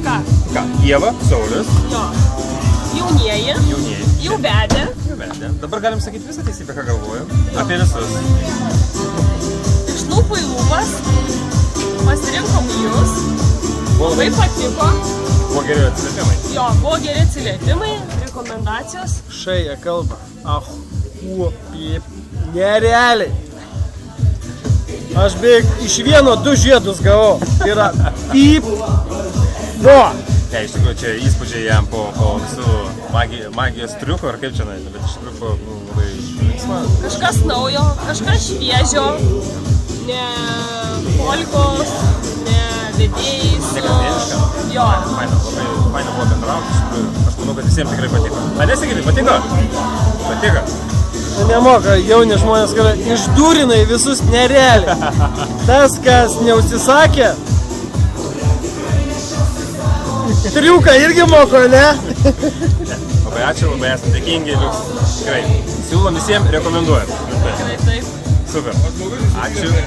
ką? Ką? Ieva, Saulius. Jo. Jaunieji. Jau vedė. Dabar galim sakyti visą teisybę, ką galvoju. Apie visus. Iš lūpų į lūpas. Pasirinkom jūs. Labai patiko. Buvo geri atsiliepimai. Jo, buvo geri atsiliepimai, rekomendacijos. Šai jie kalba. Nerealiai. Aš beveik iš vieno 2 žiedus gavau. Tai yra pip. Vo. Ne, iš tikrųjų, čia įspūdžiai jam po visų magijos triukų, ar kaip čia naip, bet iš tikrųjų labai linksma. Kažkas naujo, kažkas šviežio. Ne polkos, ne vedėjais. Ne kasdieniška. Jo. Faina buvo bendrauti, iš tikrųjų. Aš manau, kad visiems tikrai patiko. Na, nesakyti, patiko? Patiko. Nemoka, jauni žmonės, kad išdūrinai visus nerealiai. Tas, kas neužsisakė, triuką irgi moko, ne? Labai ačiū, labai esame dėkingi, liuks. Tikrai. Siūlom visiems, rekomenduojam. Tikrai taip. Super. Ačiū.